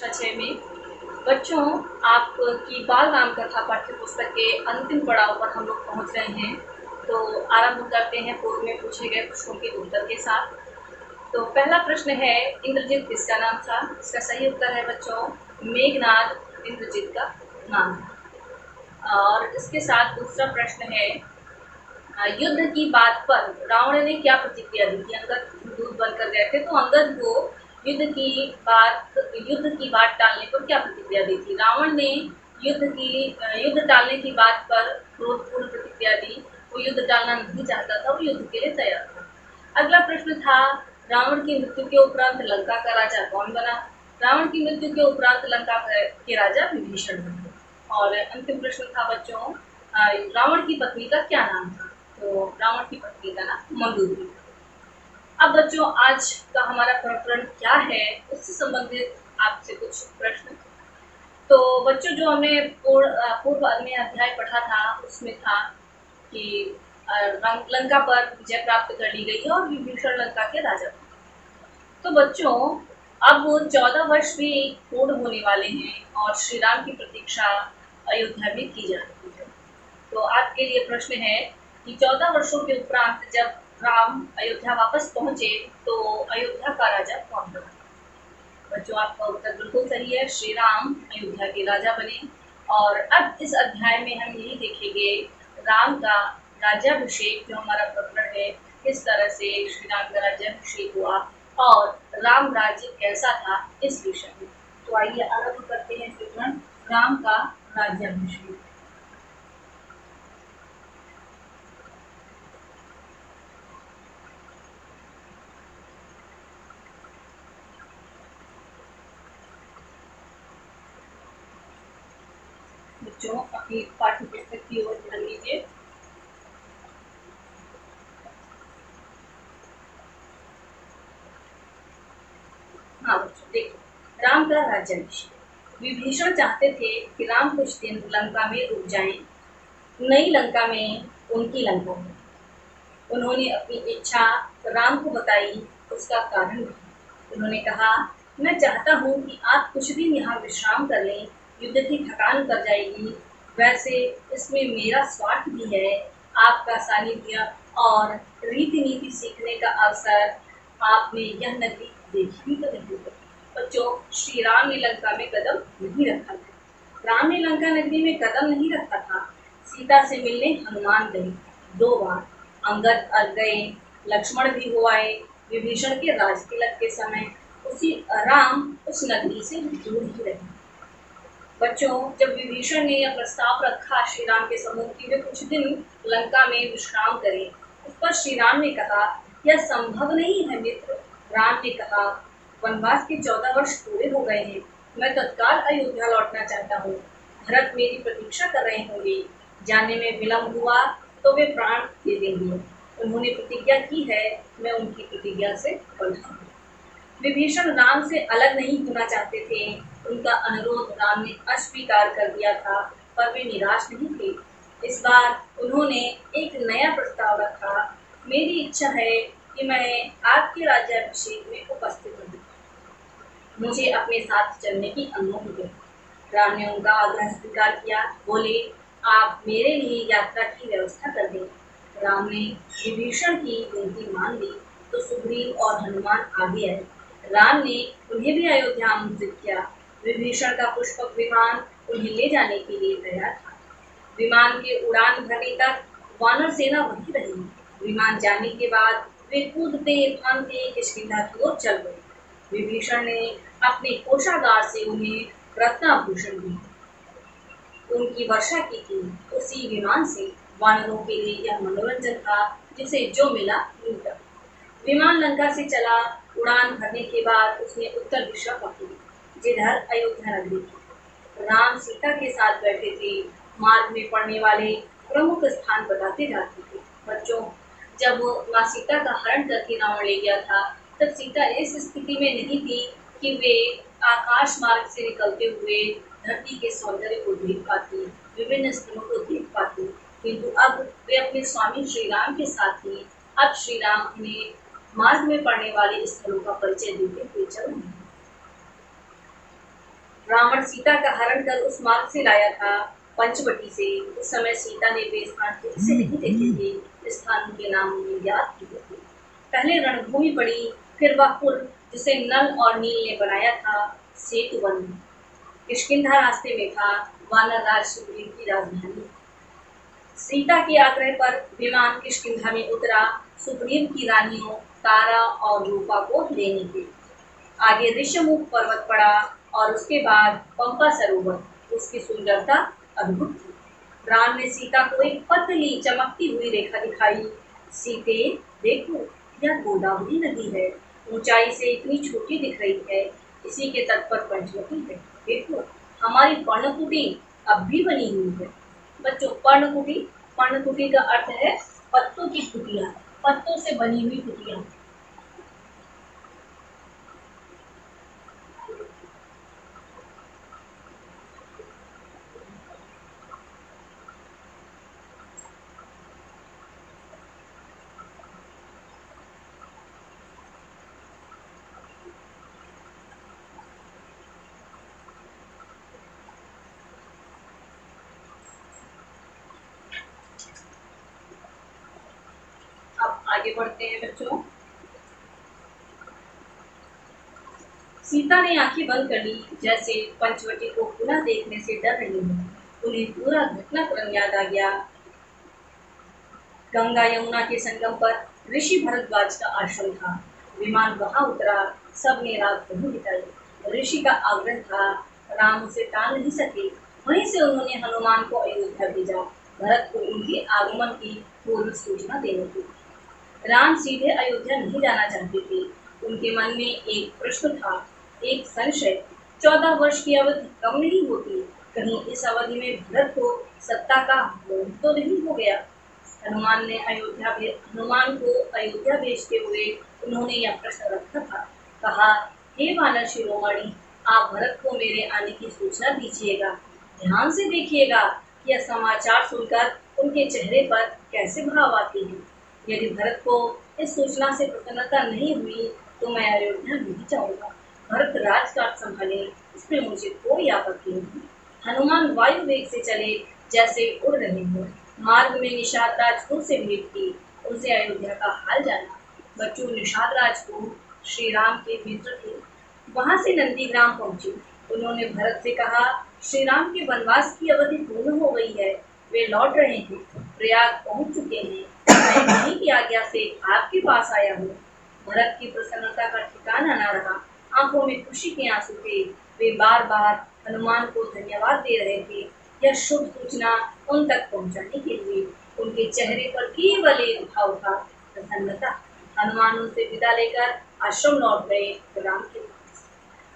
कक्षा 6 में। बच्चों, आपकी बाल राम कथा पाठ्य पुस्तक के अंतिम पड़ाव पर हम लोग पहुंच रहे हैं। तो आरंभ करते हैं पूर्व में पूछे गए प्रश्नों के उत्तर के साथ। तो पहला प्रश्न है, इंद्रजित किसका नाम था? इसका सही उत्तर है बच्चों, मेघनाद इंद्रजित का नाम है। और इसके साथ दूसरा प्रश्न है, युद्ध की बात पर रावण ने क्या प्रतिक्रिया दी थी? अंगद दूत बनकर गए थे, तो अंगद को युद्ध की बात टालने पर क्या प्रतिक्रिया दी थी? रावण ने युद्ध टालने की बात पर क्रोधपूर्ण प्रतिक्रिया दी। वो युद्ध टालना नहीं चाहता था, वो युद्ध के लिए तैयार था। अगला प्रश्न था, रावण की मृत्यु के उपरांत लंका का राजा कौन बना? रावण की मृत्यु के उपरांत लंका के राजा विभीषण बने। और अंतिम प्रश्न था बच्चों, रावण की पत्नी का क्या नाम था? तो रावण की पत्नी का नाम मंदोदरी। अब बच्चों, आज का हमारा प्रकरण क्या है उससे संबंधित आपसे कुछ प्रश्न। तो बच्चों, जो हमने पूर्व में अध्याय पढ़ा था उसमें था कि लंका पर विजय प्राप्त कर ली गई और विभीषण लंका के राजा थे। तो बच्चों, अब 14 वर्ष भी पूर्ण होने वाले हैं और श्री राम की प्रतीक्षा अयोध्या में की जा रही है। तो आपके लिए प्रश्न है कि 14 वर्षों के उपरांत जब राम अयोध्या वापस पहुंचे तो अयोध्या का राजा कौन बना? बच्चों, आपका उत्तर बिल्कुल सही है, श्री राम अयोध्या के राजा बने। और अब इस अध्याय में हम यही देखेंगे राम का राज्याभिषेक, जो हमारा प्रकरण है, किस तरह से श्री राम का राज्याभिषेक हुआ और राम राज्य कैसा था, इस विषय में। तो आइए आरंभ करते हैं प्रकरण राम का राज्याभिषेक। बच्चों, अपनी पाठ्य पुस्तक की ओर ध्यान दीजिए। हाँ बच्चों, देखो, राम का राज्याभिषेक। विभीषण चाहते थे कि राम कुछ दिन लंका में रुक जाएं, नई लंका में, उनकी लंका में। उन्होंने अपनी इच्छा राम को बताई, उसका कारण भी। उन्होंने कहा, मैं चाहता हूँ कि आप कुछ दिन यहाँ विश्राम कर लें, युद्ध की थकान उतर जाएगी। वैसे इसमें मेरा स्वार्थ भी है, आपका सानिध्य और रीति नीति सीखने का अवसर। आपने यह नगरी देखी तो नहीं। बच्चों, श्री राम ने लंका में कदम नहीं रखा था। राम ने लंका नगरी में कदम नहीं रखा था। सीता से मिलने हनुमान गए 2 बार, अंगद गए, लक्ष्मण भी हो आए। विभीषण के राज तिलक के समय राम उस नगरी से दूर ही रहे। बच्चों, जब विभीषण ने यह प्रस्ताव रखा श्री राम के सम्मुख कि वे कुछ दिन लंका में विश्राम करें, उस पर श्री राम ने कहा, यह संभव नहीं है मित्र। राम ने कहा, वनवास के 14 वर्ष पूरे हो गए हैं, मैं तत्काल अयोध्या लौटना चाहता हूँ। भरत मेरी प्रतीक्षा कर रहे होंगे, जाने में विलम्ब हुआ तो वे प्राण दे देंगे। उन्होंने प्रतिज्ञा की है, मैं उनकी प्रतिज्ञा से बंधा हूँ। विभीषण राम से अलग नहीं होना चाहते थे। उनका अनुरोध राम ने अस्वीकार कर दिया था, पर वे निराश नहीं थे। इस बार उन्होंने एक नया प्रस्ताव रखा। मेरी इच्छा है कि मैं आपके राज्याभिषेक में उपस्थित हूँ, मुझे अपने साथ चलने की अनुमति दें। राम ने उनका आग्रह स्वीकार किया, बोले, आप मेरे लिए यात्रा की व्यवस्था कर दें। राम ने विभीषण की विनती मान ली तो सुग्रीव और हनुमान आगे आए। राम ने उन्हें भी अयोध्या आमंत्रित किया। विभीषण का पुष्पक विमान उन्हें ले जाने के लिए तैयार था। विमान के उड़ान भरने तक वानर सेना वहीं रही। विमान जाने के बाद वे कूदते फांदते किष्किंधा की ओर चल गए। विभीषण ने अपने कोषागार से उन्हें रत्नाभूषण दिए, उनकी वर्षा की थी। उसी विमान से वानरों के लिए यह मनोरंजन था, जिसे जो मिला लूटा। विमान लंका से चला। उड़ान भरने के बाद उसने उत्तर दिशा पकड़ी, जिधर अयोध्या नगरी थी। राम सीता के साथ बैठे थे, मार्ग में पड़ने वाले प्रमुख स्थान बताते जाते थे। बच्चों, जब माँ सीता का हरण करके रावण ले गया था, तब सीता इस स्थिति में नहीं थी कि वे आकाश मार्ग से निकलते हुए धरती के सौंदर्य को देख पाती, विभिन्न स्थलों को देख पाती, किंतु अब वे अपने स्वामी श्री राम के साथ थी। अब श्री राम उन्हें मार्ग में पड़ने वाले स्थलों का परिचय देते हुए चल रहे हैं। रावण सीता का हरण कर उस मार्ग से लाया था, पंचवटी से। उस समय सीता ने वे स्थान ठीक से नहीं देखे थे, स्थान के नाम उन्हें याद किए थे। पहले रणभूमि पड़ी, फिर वह पुल जिसे नल और नील ने बनाया था, सेतु बन। किष्किंधा रास्ते में था, वानर राज सुग्रीव की राजधानी। सीता के आग्रह पर विमान किष्किंधा में उतरा, सुग्रीव की रानियों तारा और रूपा को लेने के। आगे ऋषमुख पर्वत पड़ा और उसके बाद पंपा सरोवर। उसकी सुंदरता अद्भुत थी। राम ने सीता को एक पतली चमकती हुई रेखा दिखाई। सीते, देखो, यह गोदावरी नदी है, ऊंचाई से इतनी छोटी दिख रही है। इसी के तट पर पंचवटी है। देखो, हमारी पर्णकुटी अब भी बनी हुई है। बच्चों, पर्णकुटी का अर्थ है पत्तों की कुटिया, पत्तों से बनी हुई कुटिया। अब आगे बढ़ते हैं बच्चों। सीता ने आंखें बंद कर ली, जैसे पंचवटी को पुनः देखने से डर रही हो। उन्हें पूरा घटनाक्रम याद आ गया। गंगा यमुना के संगम पर ऋषि भरद्वाज का आश्रम था। विमान वहां उतरा, सबने रात वहीं बिताई। ऋषि का आग्रह था, राम उसे टाल नहीं सके। वहीं से उन्होंने हनुमान को अयोध्या भेजा, भरत को उनके आगमन की पूर्व सूचना देने की। राम सीधे अयोध्या नहीं जाना चाहते थे। उनके मन में एक प्रश्न था, एक संशय। 14 वर्ष की अवधि कम नहीं होती, कहीं इस अवधि में भरत को सत्ता का मोह तो नहीं हो गया। हनुमान को अयोध्या भेजते हुए उन्होंने यह प्रश्न रखा था। कहा, हे वानर शिरोमणि, आप भरत को मेरे आने की सूचना दीजिएगा। ध्यान से देखिएगा कि यह समाचार सुनकर उनके चेहरे पर कैसे भाव आते हैं। यदि भरत को इस सूचना से प्रसन्नता नहीं हुई तो मैं अयोध्या नहीं जाऊंगा। भरत राजकाज संभाले, इसमें मुझे कोई आपत्ति नहीं। हनुमान वायु वेग से चले, जैसे उड़ रहे हों। मार्ग में निषाद राज से भेंट की, उनसे अयोध्या का हाल जाना। बच्चों, निषाद राज को श्री राम के मित्र थे। वहां से नंदीग्राम पहुंचे। उन्होंने भरत से कहा, श्री राम के वनवास की अवधि पूर्ण हो गई है, वे लौट रहे हैं, प्रयाग पहुंच चुके हैं। मैं इन्हीं की आज्ञा से आपके पास आया हूँ। भरत की प्रसन्नता का ठिकाना न रहा, आंखों में खुशी के आंसू थे। वे बार बार हनुमान को धन्यवाद दे रहे थे, यह शुभ सूचना उन तक पहुंचाने के लिए। उनके चेहरे पर केवल एक भाव था, प्रसन्नता। हनुमान उनसे विदा लेकर आश्रम लौट गए, राम के पास।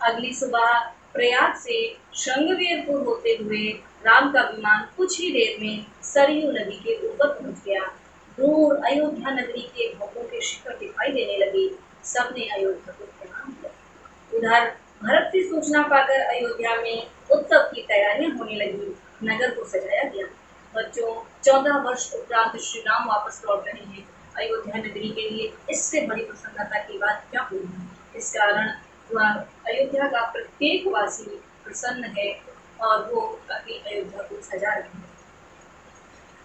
अगली सुबह प्रयाग से श्रृंगवेरपुर होते हुए राम का विमान कुछ ही देर में सरयू नदी के ऊपर पहुंच गया। दूर अयोध्या नगरी के भव्यों के शिखर दिखाई देने लगे। सबने अयोध्या को प्रणाम किया। उधर भरत से सूचना पाकर अयोध्या में उत्सव की तैयारियां होने लगी। नगर को सजाया गया। बच्चों, 14 वर्ष उपरांत श्री राम वापस लौट रहे हैं। अयोध्या नगरी के लिए इससे बड़ी प्रसन्नता की बात क्या होगी। इस कारण वह अयोध्या का प्रत्येक वासी प्रसन्न है और वो अपनी अयोध्या को सजा रहे हैं।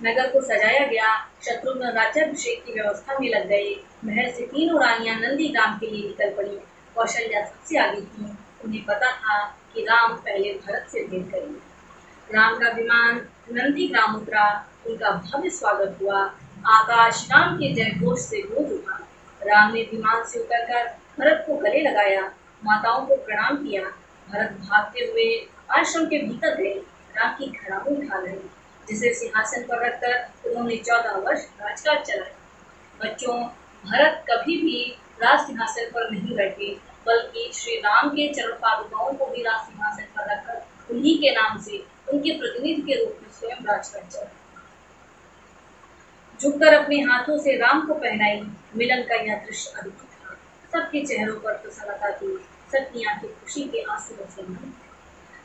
नगर को सजाया गया। शत्रुघ्न राज्याभिषेक की व्यवस्था में लग गए। महल से तीनों रानियां नंदीग्राम के लिए निकल पड़ी। कौशल्या सबसे आगे थी। उन्हें पता था कि राम पहले भरत से भेंट करेंगे। राम का विमान नंदीग्राम उतरा। उनका भव्य स्वागत हुआ। आकाश राम के जयघोष से गूंज उठा। राम ने विमान से उतरकर भरत को गले लगाया, माताओं को प्रणाम किया। भरत भागते हुए आश्रम के भीतर गए। राम की घड़ाऊ उठा गए, जिसे सिंहासन पर रखकर उन्होंने 14 वर्ष राजकाज चलाया। बच्चों, भरत कभी भी राज सिंहासन पर नहीं बैठे, बल्कि श्री राम के चरण पादुकाओं को भी राज सिंहासन पर रखकर उन्हीं के नाम से उनके प्रतिनिधि के रूप में स्वयं राजकाज चलाया। झुककर अपने हाथों से राम को पहनाई। मिलन का यह दृश्य अद्भुत था। सबके चेहरों पर प्रसन्नता थी, सबकी आंखें खुशी के आंसुओं से भरी।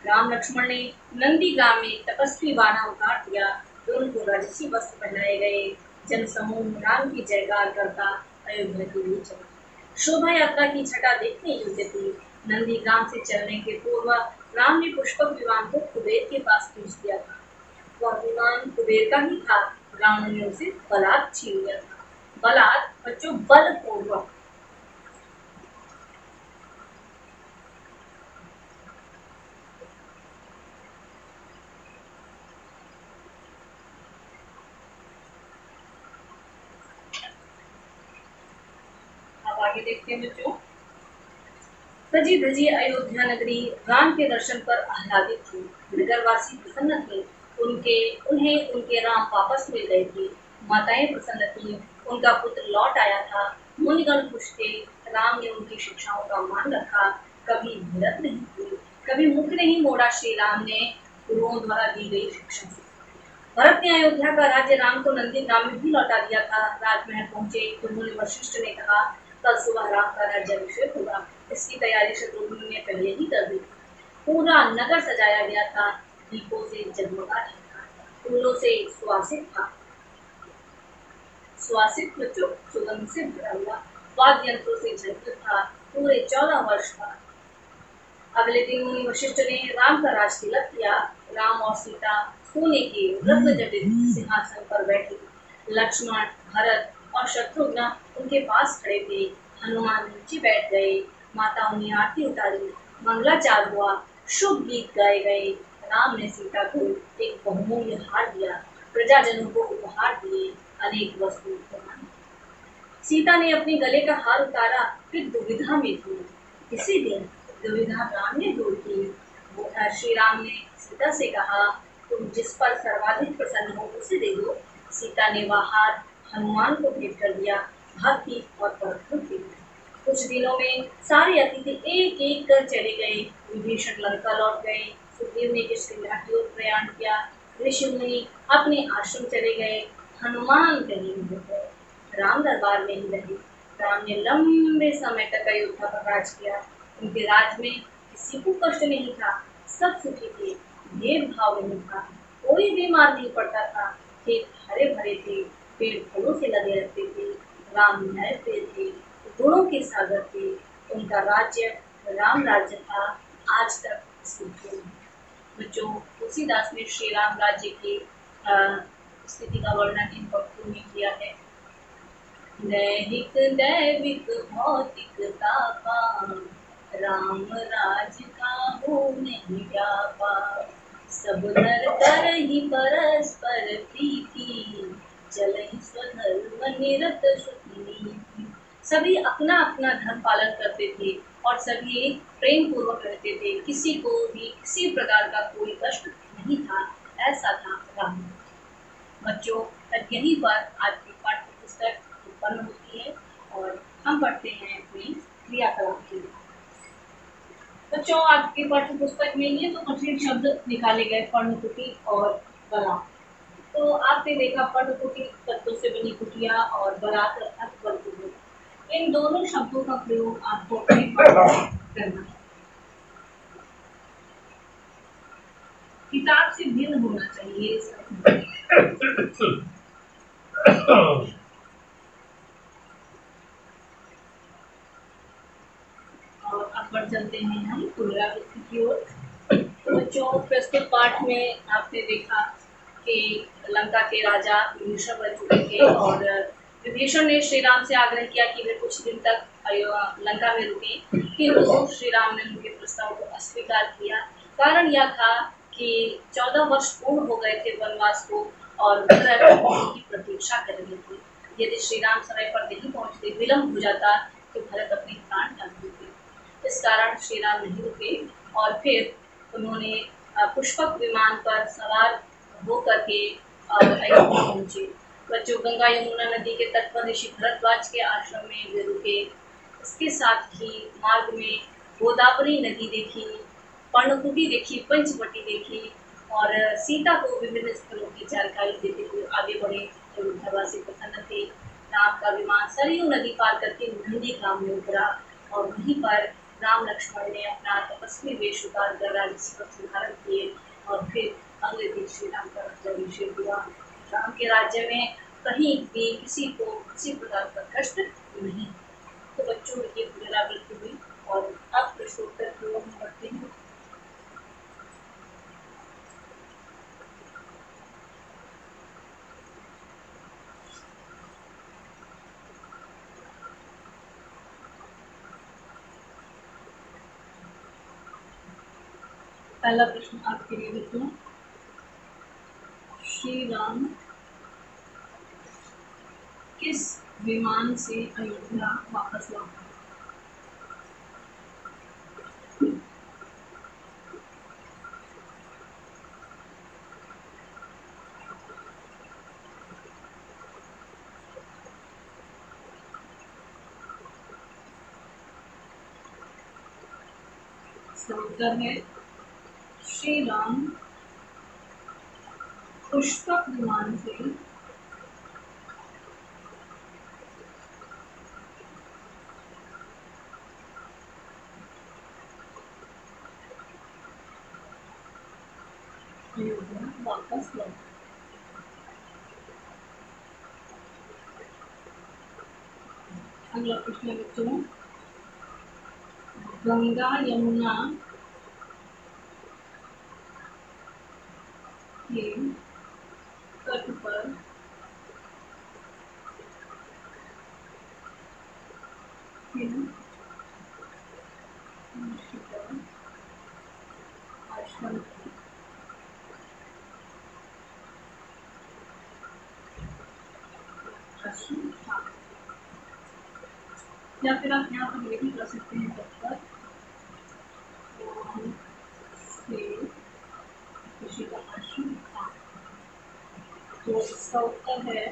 राम लक्ष्मण ने नंदीग्राम में तपस्वी बाना उतार दिया। दोनों को राजसी वस्त्र पहनाए गए। जन समूह राम की जयकार करता अयोध्या के लिए चला। शोभा यात्रा की छटा देखने योग्य थी। नंदीग्राम से चलने के पूर्व राम ने पुष्पक विमान को कुबेर के पास भेज दिया था। वह विमान कुबेर का ही था। रावण ने उसे बलात् छीन लिया था। बलात् बच्चों बलपूर्वक। अब आगे देखते हैं बच्चों। सजी धजी अयोध्या नगरी राम के दर्शन पर आह्लादित थी। नगरवासी प्रसन्न थे। उन्हें उनके राम वापस मिल गए थे। माताएं प्रसन्न थीं। उनका पुत्र लौट आया था। मुनिगण खुश थे। राम ने उनकी शिक्षाओं का मान रखा। कभी भरत नहीं हुई, कभी मुख नहीं मोड़ा। श्री राम ने गुरुओं द्वारा दी गई शिक्षा से। भरत ने अयोध्या का राज्य राम को नंदी ग्राम में भी लौटा दिया था। राजमहल पहुंचे तो मुनि वशिष्ठ ने कहा, कल सुबह राम का राज्याभिषेक होगा। इसकी तैयारी शत्रुघ्न ने पहले ही कर दी। पूरा नगर सजाया गया था। दीपों से जगमगा था। फूलों से सुवासित था। सुवासित बच्चों सुगंध से भरा हुआ। वाद्य यंत्रों से झलकता था। पूरे 14 वर्ष का। अगले दिन मुनि वशिष्ठ ने राम का राज तिलक किया। राम और सीता सोने के रत्न जटित सिंहासन पर बैठे। लक्ष्मण, भरत और शत्रुघ्न उनके पास खड़े थे। हनुमान नीचे बैठ गए। माताओं ने आरती उतारी। मंगलाचार हुआ। शुभ गीत गाए गए। राम ने सीता को एक बहुमूल्य हार दिया। प्रजाजनों को उपहार दिए। अनेक वस्तु प्रदान की। सीता ने अपने गले का हार उतारा। फिर दुविधा में थी। इसी दिन दुविधा राम ने दूर की। श्री राम ने सीता से कहा, तुम जिस पर सर्वाधिक प्रसन्न हो उसे दे दो। सीता ने वह हार हनुमान को भेंट कर दिया। भक्ति और पराक्रम के लिए। कुछ दिनों में सारे अतिथि एक एक कर चले गए। विभीषण लंका लौट गए। सुग्रीव ने किष्किंधा की ओर प्रयाण किया। ऋषि मुनि अपने आश्रम चले गए। हनुमान कहीं नहीं गए। राम दरबार में ही रहे। राम ने लंबे समय तक अयोध्या पर राज किया। उनके राज में किसी को कष्ट नहीं था। सब सुखी थे। भेदभाव नहीं था। कोई बीमार नहीं पड़ता था। खेत हरे भरे थे। पेड़ फलों से लगे रहते थे। राम न्यायप्रिय थे। गुणों के सागर थे। उनका राज्य राम राज्य था। आज तक सुखी है। बच्चों, तुलसीदास ने श्री राम राज्य की स्थिति का वर्णन इन पंक्तियों में किया है। दैहिक दैविक भौतिक तापा, राम राज काहू नहीं व्यापा। सब नर करहि परस्पर प्रीति, चलहि स्वधर्म निरत श्रुति नीति। सभी अपना अपना धर्म पालन करते थे और सभी प्रेम पूर्वक रहते थे। किसी को भी किसी प्रकार का कोई कष्ट नहीं था। ऐसा था राम। बच्चों, यहीं पर आज की पाठ्य पुस्तक उत्पन्न होती है और हम पढ़ते हैं अपनी क्रियाकलाप के लिए। बच्चों, आपकी पाठ्य पुस्तक में ये तो कठिन शब्द निकाले गए, पर्णकुटी और बरात। तो आपने देखा पर्णकुटी तत्वों से बनी कुटिया और बरात अर्थात बरकुटी। इन दोनों शब्दों का प्रयोग आपको अपने पाठ में करना है। किताब से भिन्न होना चाहिए और अब बढ़ चलते हैं हम पुनरावृत्ति की ओर। बच्चों, प्रस्तुत पाठ में आपने देखा कि लंका के राजा विभीषण बन चुके थे और विभीषण ने श्री राम से आग्रह किया कि वे कुछ दिन तक लंका में रुके, किंतु श्री राम ने उनके प्रस्ताव को अस्वीकार किया। कारण यह था कि 14 वर्ष पूर्ण हो गए थे वनवास को और भरत उनकी प्रतीक्षा कर रहे थे। यदि श्री राम समय पर नहीं पहुंचते, विलंब हो जाता, तो भरत अपने प्राण त्याग देते। इस कारण श्री राम नहीं रुके और फिर उन्होंने पुष्पक विमान पर सवार होकर के अयोध्या पहुंचे। बच्चों, गंगा यमुना नदी के तट पर ऋषि भरद्वाज के आश्रम में वे रुके। इसके साथ ही मार्ग में गोदावरी नदी देखी, पर्णकुटी देखी, पंचवटी देखी और सीता को विभिन्न स्थलों की जानकारी देते हुए आगे बढ़े। अयोध्यावासी प्रसन्न थे। राम का विमान सरयू नदी पार करके नंदी ग्राम में उतरा और वहीं पर राम लक्ष्मण ने अपना तपस्वी वेश उतार कर राज्य धारण किए और फिर अगले दिन श्री राम का राज्याभिषेक हुआ। राम के राज्य में कहीं भी किसी को किसी प्रकार का कष्ट नहीं। तो बच्चों, ये पुनरावृत्ति हुई और अब प्रश्नोत्तर की ओर बढ़ते हैं। पहला प्रश्न आपके लिए बच्चों, श्री राम किस विमान से अयोध्या वापस लौटे? इसका उत्तर है श्री राम पुष्पक विमान से अयोध्या वापस लौटे। अगला प्रश्न है बच्चों, गंगा यमुना के तट पर किन ऋषि का आश्रम था? आश्रम था, या फिर आप यहाँ पर ये भी कर सकते हैं तट पर से ऋषि का आश्रम था। तो इसका उत्तर है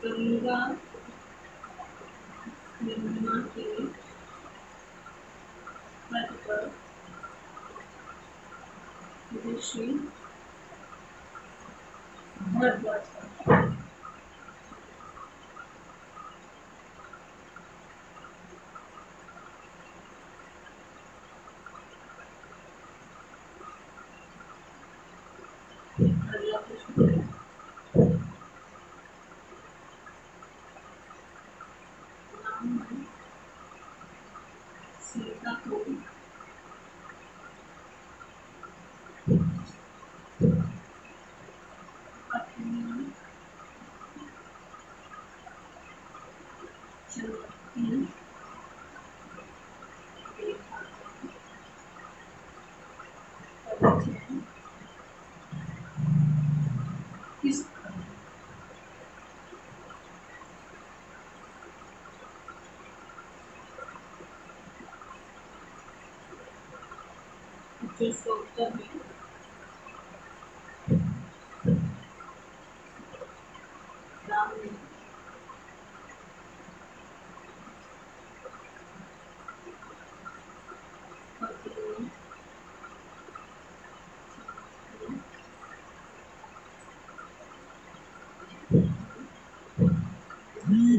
गंगा यमुना के तट पर ऋषि भरद्वाज का। अगला प्रश्न है, राम ने सीता को अपनी चलती रेखा का परिचय किस जिसका उत्तर है राम ने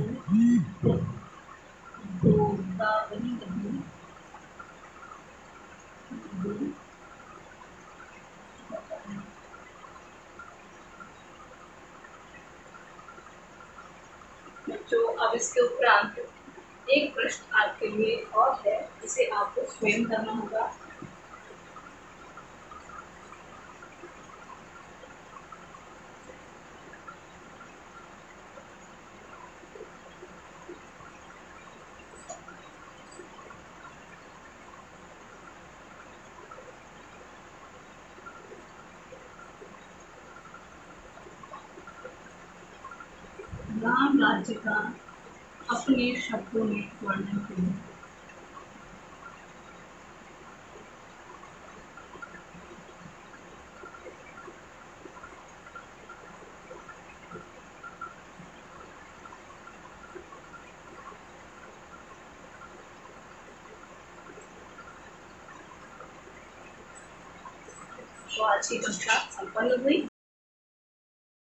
अपनी गोदावरी नदी बच्चों, अब इसके उपरांत एक प्रश्न आपके लिए और है, जिसे आपको स्वयं करना होगा। राम राज्य का अपने शब्दों में वर्णन करें। तो आज की कक्षा संपन्न हुई।